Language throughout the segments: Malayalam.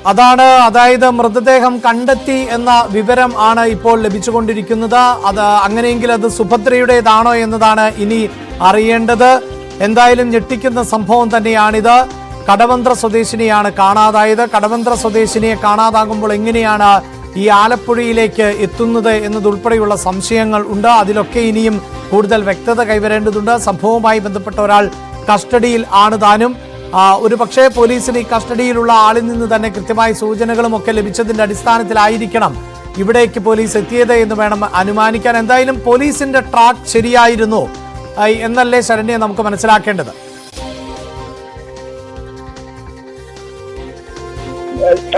അതായത് മൃതദേഹം കണ്ടെത്തി എന്ന വിവരം ആണ് ഇപ്പോൾ ലഭിച്ചുകൊണ്ടിരിക്കുന്നത്. അങ്ങനെയെങ്കിൽ അത് സുഭദ്രയുടേതാണോ എന്നതാണ് ഇനി അറിയേണ്ടത്. എന്തായാലും ഞെട്ടിക്കുന്ന സംഭവം തന്നെയാണിത്. കടവന്ത്ര സ്വദേശിനിയാണ് കാണാതായത്. കടവന്ത്ര സ്വദേശിനിയെ കാണാതാകുമ്പോൾ എങ്ങനെയാണ് ഈ ആലപ്പുഴയിലേക്ക് എത്തുന്നത് എന്നതുൾപ്പെടെയുള്ള സംശയങ്ങൾ ഉണ്ട്. അതിലൊക്കെ ഇനിയും കൂടുതൽ വ്യക്തത കൈവരേണ്ടതുണ്ട്. സംഭവവുമായി ബന്ധപ്പെട്ട ഒരാൾ കസ്റ്റഡിയിൽ ആണ് താനും. ഒരു പക്ഷേ പോലീസിന് ഈ കസ്റ്റഡിയിലുള്ള ആളിൽ നിന്ന് തന്നെ കൃത്യമായ സൂചനകളും ഒക്കെ ലഭിച്ചതിന്റെ അടിസ്ഥാനത്തിലായിരിക്കണം ഇവിടേക്ക് പോലീസ് എത്തിയത് എന്ന് വേണം അനുമാനിക്കാൻ. എന്തായാലും പോലീസിന്റെ ട്രാക്ക് ശരിയായിരുന്നു എന്നല്ലേ ശരണ്യ നമുക്ക് മനസ്സിലാക്കേണ്ടത്?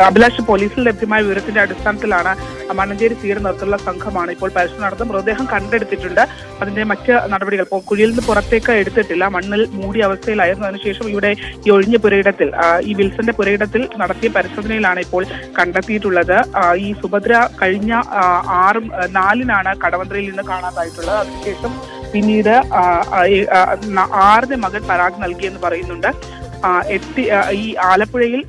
അഭിലാഷ്, പോലീസിൽ ലഭ്യമായ വിവരത്തിന്റെ അടിസ്ഥാനത്തിലാണ് മണ്ണഞ്ചേരി സീഡ് നേതൃത്വത്തിലുള്ള സംഘമാണ് ഇപ്പോൾ പരിശോധന നടത്തുന്നത്. മൃതദേഹം കണ്ടെടുത്തിട്ടുണ്ട്. അതിന്റെ മറ്റ് നടപടികൾ കുഴിയിൽ നിന്ന് പുറത്തേക്ക് എടുത്തിട്ടില്ല. മണ്ണിൽ മൂടിയ അവസ്ഥയിലായിരുന്നു. അതിനുശേഷം ഇവിടെ ഈ ഒഴിഞ്ഞ പുരയിടത്തിൽ, ഈ വിൽസന്റെ പുരയിടത്തിൽ നടത്തിയ പരിശോധനയിലാണ് ഇപ്പോൾ കണ്ടെത്തിയിട്ടുള്ളത്. ഈ സുഭദ്ര കഴിഞ്ഞ 4-നാണ് കടവന്ത്രയിൽ നിന്ന് കാണാതായിട്ടുള്ളത്. അതിനുശേഷം പിന്നീട് 6-ന് മകൻ പരാതി നൽകിയെന്ന് പറയുന്നുണ്ട്. ഈ ആലപ്പുഴയിൽ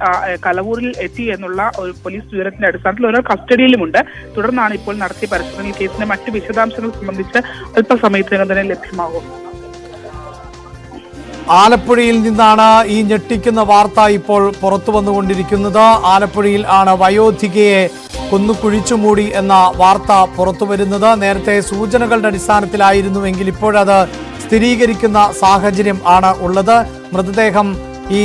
കലവൂരിൽ എത്തി എന്നുള്ള ഒരു പോലീസ് വിവരത്തിന്റെ അടിസ്ഥാനത്തിൽ ഒരാൾ കസ്റ്റഡിയിലുമുണ്ട്. തുടർന്നാണ് ഇപ്പോൾ നടത്തിയ പരിശോധനയിൽ കേസിന്റെ മറ്റ് വിശദാംശങ്ങൾ സംബന്ധിച്ച് അല്പസമയത്തിനകം തന്നെ ലഭ്യമാകും. ആലപ്പുഴയിൽ നിന്നാണ് ഈ ഞെട്ടിക്കുന്ന വാർത്ത ഇപ്പോൾ പുറത്തു വന്നുകൊണ്ടിരിക്കുന്നത്. ആലപ്പുഴയിൽ ആണ് വയോധികയെ കുഴിച്ചുമൂടി എന്ന വാർത്ത പുറത്തു വരുന്നത്. നേരത്തെ സൂചനകളുടെ അടിസ്ഥാനത്തിലായിരുന്നുവെങ്കിൽ ഇപ്പോഴത് സ്ഥിരീകരിക്കുന്ന സാഹചര്യം ആണ് ഉള്ളത്. മൃതദേഹം ഈ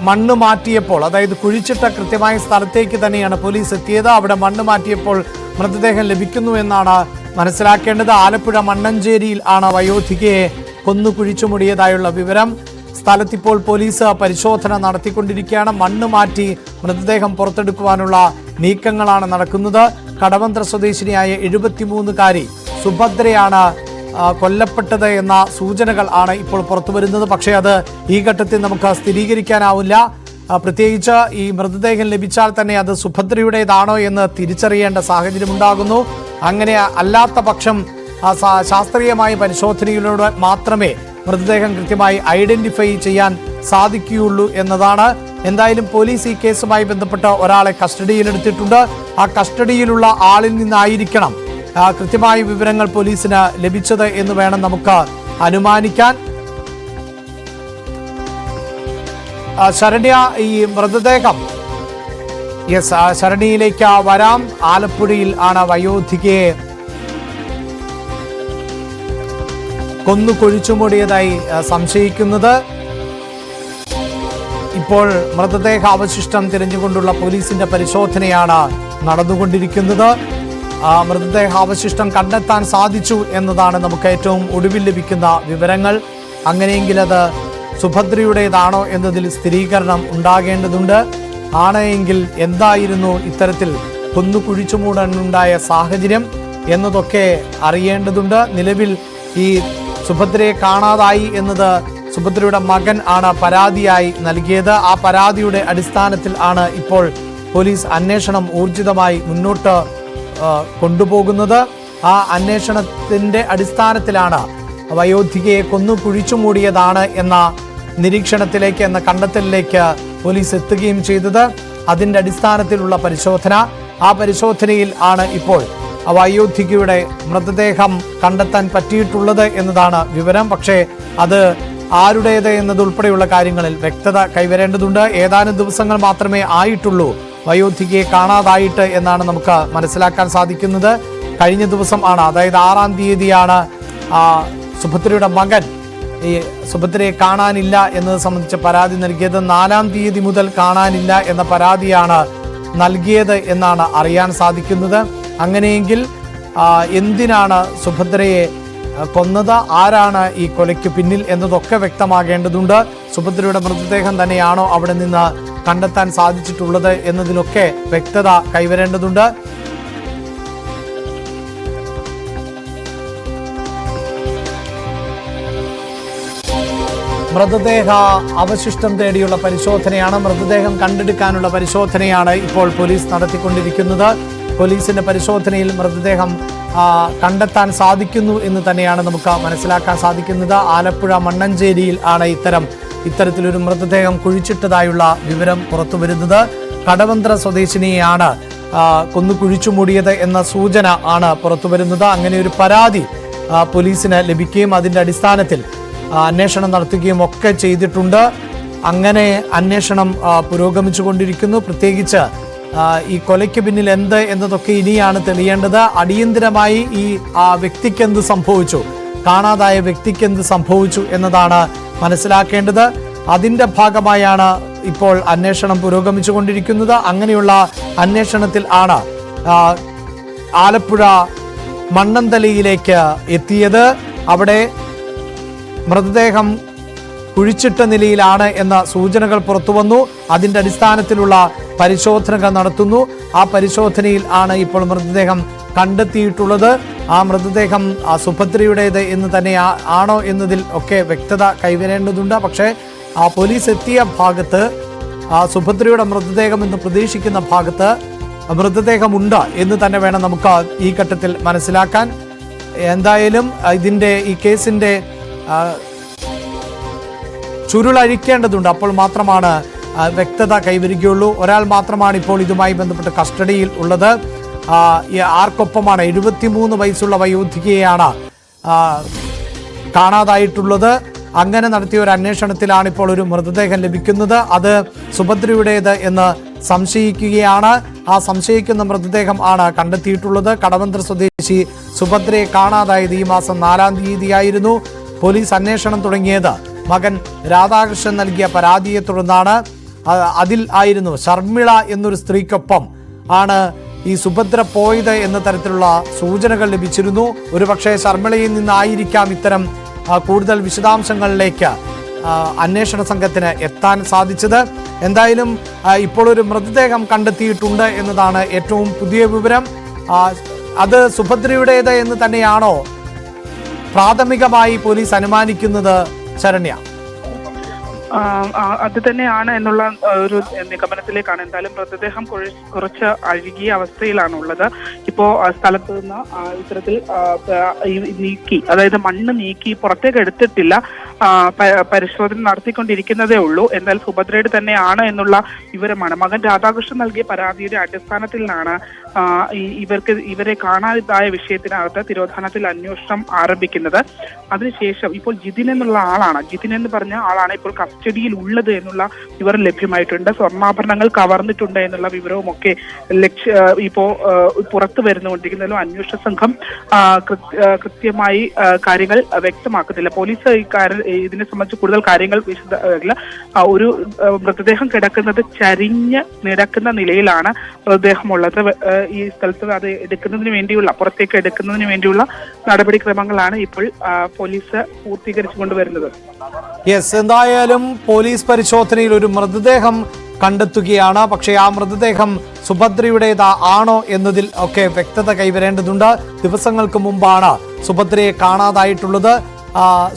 മണ്ണ് മാറ്റിയപ്പോൾ, അതായത് കുഴിച്ചിട്ട കൃത്യമായ സ്ഥലത്തേക്ക് തന്നെയാണ് പോലീസ് എത്തിയത്. അവിടെ മണ്ണ് മാറ്റിയപ്പോൾ മൃതദേഹം ലഭിക്കുന്നു എന്നാണ് മനസ്സിലാക്കേണ്ടത്. ആലപ്പുഴ മണ്ണഞ്ചേരിയിൽ ആണ് വയോധികയെ കുഴിച്ചുമൂടിയതായുള്ള വിവരം. സ്ഥലത്തിപ്പോൾ പോലീസ് പരിശോധന നടത്തിക്കൊണ്ടിരിക്കുകയാണ്. മണ്ണ് മാറ്റി മൃതദേഹം പുറത്തെടുക്കുവാനുള്ള നീക്കങ്ങളാണ് നടക്കുന്നത്. കടവന്ത്ര സ്വദേശിനിയായ 73-കാരി സുഭദ്രയാണ് കൊല്ലപ്പെട്ടത് എന്ന സൂചനകൾ ആണ് ഇപ്പോൾ പുറത്തു വരുന്നത്. പക്ഷേ അത് ഈ ഘട്ടത്തിൽ നമുക്ക് സ്ഥിരീകരിക്കാനാവില്ല. പ്രത്യേകിച്ച് ഈ മൃതദേഹം ലഭിച്ചാൽ തന്നെ അത് സുഭദ്രയുടേതാണോ എന്ന് തിരിച്ചറിയേണ്ട സാഹചര്യം ഉണ്ടാകുന്നു. അങ്ങനെ അല്ലാത്ത പക്ഷം ശാസ്ത്രീയമായ പരിശോധനയിലൂടെ മാത്രമേ മൃതദേഹം കൃത്യമായി ഐഡന്റിഫൈ ചെയ്യാൻ സാധിക്കുകയുള്ളൂ എന്നതാണ്. എന്തായാലും പോലീസ് ഈ കേസുമായി ബന്ധപ്പെട്ട ഒരാളെ കസ്റ്റഡിയിലെടുത്തിട്ടുണ്ട്. ആ കസ്റ്റഡിയിലുള്ള ആളിൽ നിന്നായിരിക്കണം കൃത്യമായ വിവരങ്ങൾ പോലീസിന് ലഭിച്ചത് എന്ന് വേണം നമുക്ക് അനുമാനിക്കാൻ. ശരണ്യ, ഈ മൃതദേഹം ശരണിയിലേക്ക് വരാം. ആലപ്പുഴയിൽ ആണ് വയോധികയെ കുഴിച്ചുമൂടിയതായി സംശയിക്കുന്നത്. ഇപ്പോൾ മൃതദേഹ അവശിഷ്ടം തിരഞ്ഞുകൊണ്ടുള്ള പോലീസിന്റെ പരിശോധനയാണ് നടന്നുകൊണ്ടിരിക്കുന്നത്. മൃതദേഹാവശിഷ്ടം കണ്ടെത്താൻ സാധിച്ചു എന്നതാണ് നമുക്ക് ഏറ്റവും ഒടുവിൽ ലഭിക്കുന്ന വിവരങ്ങൾ. അങ്ങനെയെങ്കിൽ അത് സുഭദ്രയുടേതാണോ എന്നതിൽ സ്ഥിരീകരണം ഉണ്ടാകേണ്ടതുണ്ട്. ആണെങ്കിൽ എന്തായിരുന്നു ഇത്തരത്തിൽ കുഴിച്ചുമൂടാനുണ്ടായ സാഹചര്യം എന്നതൊക്കെ അറിയേണ്ടതുണ്ട്. നിലവിൽ ഈ സുഭദ്രയെ കാണാതായി എന്നത് സുഭദ്രയുടെ മകൻ ആണ് പരാതിയായി നൽകിയത്. ആ പരാതിയുടെ അടിസ്ഥാനത്തിൽ ആണ് ഇപ്പോൾ പോലീസ് അന്വേഷണം ഊർജിതമായി മുന്നോട്ട് കൊണ്ടുപോകുന്നത്. ആ അന്വേഷണത്തിന്റെ അടിസ്ഥാനത്തിലാണ് വയോധികയെ കുഴിച്ചുമൂടിയതാണ് എന്ന നിരീക്ഷണത്തിലേക്ക്, എന്ന കണ്ടെത്തലിലേക്ക് പോലീസ് എത്തുകയും ചെയ്തത്. അതിന്റെ അടിസ്ഥാനത്തിലുള്ള പരിശോധന, ആ പരിശോധനയിൽ ആണ് ഇപ്പോൾ വയോധികയുടെ മൃതദേഹം കണ്ടെത്താൻ പറ്റിയിട്ടുള്ളത് എന്നതാണ് വിവരം. പക്ഷേ അത് ആരുടേത് എന്നതുൾപ്പെടെയുള്ള കാര്യങ്ങളിൽ വ്യക്തത കൈവരേണ്ടതുണ്ട്. ഏതാനും ദിവസങ്ങൾ മാത്രമേ ആയിട്ടുള്ളൂ വയോധികയെ കാണാതായിട്ട് എന്നാണ് നമുക്ക് മനസ്സിലാക്കാൻ സാധിക്കുന്നത്. കഴിഞ്ഞ ദിവസം ആണ്, അതായത് 6-ാം തീയതിയാണ് സുഭദ്രയുടെ മകൻ ഈ സുഭദ്രയെ കാണാനില്ല എന്നത് സംബന്ധിച്ച് പരാതി നൽകിയത്. 4-ാം തീയതി മുതൽ കാണാനില്ല എന്ന പരാതിയാണ് നൽകിയത് എന്നാണ് അറിയാൻ സാധിക്കുന്നത്. അങ്ങനെയെങ്കിൽ എന്തിനാണ് സുഭദ്രയെ കൊന്നത്, ആരാണ് ഈ കൊലയ്ക്ക് പിന്നിൽ എന്നതൊക്കെ വ്യക്തമാകേണ്ടതുണ്ട്. സുഭദ്രയുടെ മൃതദേഹം തന്നെയാണോ അവിടെ നിന്ന് കണ്ടെത്താൻ സാധിച്ചിട്ടുള്ളത് എന്നതിലൊക്കെ വ്യക്തത കൈവരേണ്ടതുണ്ട്. മൃതദേഹ അവശിഷ്ടം തേടിയുള്ള പരിശോധനയാണ്, മൃതദേഹം കണ്ടെടുക്കാനുള്ള പരിശോധനയാണ് ഇപ്പോൾ പോലീസ് നടത്തിക്കൊണ്ടിരിക്കുന്നത്. പോലീസിന്റെ പരിശോധനയിൽ മൃതദേഹം കണ്ടെത്താൻ സാധിക്കുന്നു എന്ന് തന്നെയാണ് നമുക്ക് മനസ്സിലാക്കാൻ സാധിക്കുന്നത്. ആലപ്പുഴ മണ്ണഞ്ചേരിയിൽ ആണ് ഇത്തരത്തിലൊരു മൃതദേഹം കുഴിച്ചിട്ടതായുള്ള വിവരം പുറത്തു വരുന്നത്. കടവന്ത്ര സ്വദേശിനിയെയാണ് കൊന്നു കുഴിച്ചുമൂടിയത് എന്ന സൂചന ആണ് പുറത്തുവരുന്നത്. അങ്ങനെ ഒരു പരാതി പോലീസിന് ലഭിക്കുകയും അതിന്റെ അടിസ്ഥാനത്തിൽ അന്വേഷണം നടത്തുകയും ഒക്കെ ചെയ്തിട്ടുണ്ട്. അങ്ങനെ അന്വേഷണം പുരോഗമിച്ചുകൊണ്ടിരിക്കുന്നു. പ്രത്യേകിച്ച് ഈ കൊലയ്ക്ക് പിന്നിൽ എന്ത് എന്നതൊക്കെ ഇനിയാണ് തെളിയേണ്ടത്. അടിയന്തരമായി ഈ വ്യക്തിക്ക് എന്ത് സംഭവിച്ചു, കാണാതായ വ്യക്തിക്ക് എന്ത് സംഭവിച്ചു എന്നതാണ് മനസ്സിലാക്കേണ്ടത്. അതിന്റെ ഭാഗമായാണ് ഇപ്പോൾ അന്വേഷണം പുരോഗമിച്ചുകൊണ്ടിരിക്കുന്നത്. അങ്ങനെയുള്ള അന്വേഷണത്തിൽ ആണ് ആലപ്പുഴ മണ്ണന്തലയിലേക്ക് എത്തിയത്. അവിടെ മൃതദേഹം കുഴിച്ചിട്ട നിലയിലാണ് എന്ന സൂചനകൾ പുറത്തുവന്നു. അതിന്റെ അടിസ്ഥാനത്തിലുള്ള പരിശോധനകൾ നടത്തുന്നു. ആ പരിശോധനയിൽ ആണ് ഇപ്പോൾ മൃതദേഹം കണ്ടെത്തിയിട്ടുള്ളത്. ആ മൃതദേഹം സുഭദ്രയുടേത് എന്ന് തന്നെ ആണോ എന്നതിൽ ഒക്കെ വ്യക്തത കൈവരേണ്ടതുണ്ട്. പക്ഷേ പോലീസ് എത്തിയ ഭാഗത്ത് സുഭദ്രയുടെ മൃതദേഹം എന്ന് പ്രതീക്ഷിക്കുന്ന ഭാഗത്ത് മൃതദേഹമുണ്ട് എന്ന് തന്നെ വേണം നമുക്ക് ഈ ഘട്ടത്തിൽ മനസ്സിലാക്കാൻ. എന്തായാലും ഈ കേസിന്റെ ചുരുളഴിക്കേണ്ടതുണ്ട്. അപ്പോൾ മാത്രമാണ് വ്യക്തത കൈവരികയുള്ളൂ. ഒരാൾ മാത്രമാണ് ഇപ്പോൾ ഇതുമായി ബന്ധപ്പെട്ട് കസ്റ്റഡിയിൽ ഉള്ളത്. ആർക്കൊപ്പമാണ് 73 വയസ്സുള്ള വയോധികയെയാണ് കാണാതായിട്ടുള്ളത്. അങ്ങനെ നടത്തിയ ഒരു അന്വേഷണത്തിലാണ് ഇപ്പോൾ ഒരു മൃതദേഹം ലഭിക്കുന്നത്. അത് സുഭദ്രയുടേത് എന്ന് സംശയിക്കുകയാണ്. ആ സംശയിക്കുന്ന മൃതദേഹം ആണ് കണ്ടെത്തിയിട്ടുള്ളത്. കടവന്ത്ര സ്വദേശി സുഭദ്രയെ കാണാതായത് ഈ മാസം 4-ാം തീയതിയായിരുന്നു. പോലീസ് അന്വേഷണം തുടങ്ങിയത് മകൻ രാധാകൃഷ്ണൻ നൽകിയ പരാതിയെ തുടർന്നാണ്. അതിൽ ആയിരുന്നു ശർമിള എന്നൊരു സ്ത്രീക്കൊപ്പം ആണ് ഈ സുഭദ്ര പോയത് എന്ന തരത്തിലുള്ള സൂചനകൾ ലഭിച്ചിരുന്നു. ഒരുപക്ഷെ ശർമിളയിൽ നിന്നായിരിക്കാം ഇത്തരം കൂടുതൽ വിശദാംശങ്ങളിലേക്ക് അന്വേഷണ സംഘത്തിന് എത്താൻ സാധിച്ചത്. എന്തായാലും ഇപ്പോൾ ഒരു മൃതദേഹം കണ്ടെത്തിയിട്ടുണ്ട് എന്നതാണ് ഏറ്റവും പുതിയ വിവരം. അത് സുഭദ്രയുടേത് എന്ന് തന്നെയാണോ പ്രാഥമികമായി പോലീസ് അനുമാനിക്കുന്നത് ശരണ്യ? അത് തന്നെയാണ് എന്നുള്ള ഒരു നിഗമനത്തിലേക്കാണ്. എന്തായാലും മൃതദേഹം കുറച്ച് അഴുകിയ അവസ്ഥയിലാണ് ഉള്ളത്. ഇപ്പോ സ്ഥലത്ത് നിന്ന് ഇത്തരത്തിൽ നീക്കി, അതായത് മണ്ണ് നീക്കി പുറത്തേക്ക് എടുത്തിട്ടില്ല. പരിശോധന നടത്തിക്കൊണ്ടിരിക്കുന്നതേ ഉള്ളൂ. എന്നാൽ സുഭദ്രയുടെ തന്നെയാണ് എന്നുള്ള വിവരമാണ്. മകൻ രാധാകൃഷ്ണൻ നൽകിയ പരാതിയുടെ അടിസ്ഥാനത്തിലാണ് ഇവരെ കാണാതായ വിഷയത്തിനകത്ത് തിരോധാനത്തിൽ അന്വേഷണം ആരംഭിക്കുന്നത്. അതിനുശേഷം ഇപ്പോൾ ജിതിൻ എന്നുള്ള ആളാണ്, ജിതിൻ എന്ന് പറഞ്ഞ ആളാണ് ഇപ്പോൾ കസ്റ്റഡിയിൽ ഉള്ളത് എന്നുള്ള വിവരം ലഭ്യമായിട്ടുണ്ട്. സ്വർണ്ണാഭരണങ്ങൾ കവർന്നിട്ടുണ്ട് എന്നുള്ള വിവരവും ഒക്കെ ഇപ്പോ പുറത്തു വരുന്നുകൊണ്ടിരിക്കുന്നതിലും അന്വേഷണ സംഘം കൃത്യമായി കാര്യങ്ങൾ വ്യക്തമാക്കുന്നില്ല. പോലീസ് ഇതിനെ സംബന്ധിച്ച് കൂടുതൽ കാര്യങ്ങൾ ഒരു മൃതദേഹം കിടക്കുന്നത് ചരിഞ്ഞ് കിടക്കുന്ന നിലയിലാണ് മൃതദേഹമുള്ളത്. ഈ സ്ഥലത്ത് അത് എടുക്കുന്നതിന് വേണ്ടിയുള്ള, പുറത്തേക്ക് എടുക്കുന്നതിന് വേണ്ടിയുള്ള നടപടിക്രമങ്ങളാണ് ഇപ്പോൾ പോലീസ് പൂർത്തീകരിച്ചു കൊണ്ടുവരുന്നത്. യെസ്, എന്തായാലും പോലീസ് പരിശോധനയിൽ ഒരു മൃതദേഹം കണ്ടെത്തുകയാണ്. പക്ഷേ ആ മൃതദേഹം സുഭദ്രയുടേത് ആണോ എന്നതിൽ ഒക്കെ വ്യക്തത കൈവരേണ്ടതുണ്ട്. ദിവസങ്ങൾക്ക് മുമ്പാണ് സുഭദ്രയെ കാണാതായിട്ടുള്ളത്.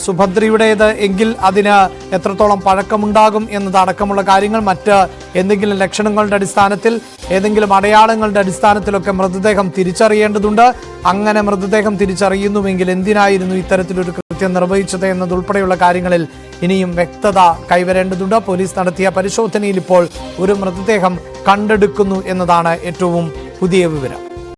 സുഭദ്രയുടേത് എങ്കിൽ അതിന് എത്രത്തോളം പഴക്കമുണ്ടാകും എന്നതടക്കമുള്ള കാര്യങ്ങൾ, മറ്റ് എന്തെങ്കിലും ലക്ഷണങ്ങളുടെ അടിസ്ഥാനത്തിൽ, ഏതെങ്കിലും അടയാളങ്ങളുടെ അടിസ്ഥാനത്തിലൊക്കെ മൃതദേഹം തിരിച്ചറിയേണ്ടതുണ്ട്. അങ്ങനെ മൃതദേഹം തിരിച്ചറിയുന്നുവെങ്കിൽ എന്തിനായിരുന്നു ഇത്തരത്തിലൊരു കൃത്യം നിർവഹിച്ചത് എന്നതുൾപ്പെടെയുള്ള കാര്യങ്ങളിൽ ഇനിയും വ്യക്തത കൈവരേണ്ടതുണ്ട്. പോലീസ് നടത്തിയ പരിശോധനയിൽ ഇപ്പോൾ ഒരു മൃതദേഹം കണ്ടെടുക്കുന്നു എന്നതാണ് ഏറ്റവും പുതിയ വിവരം.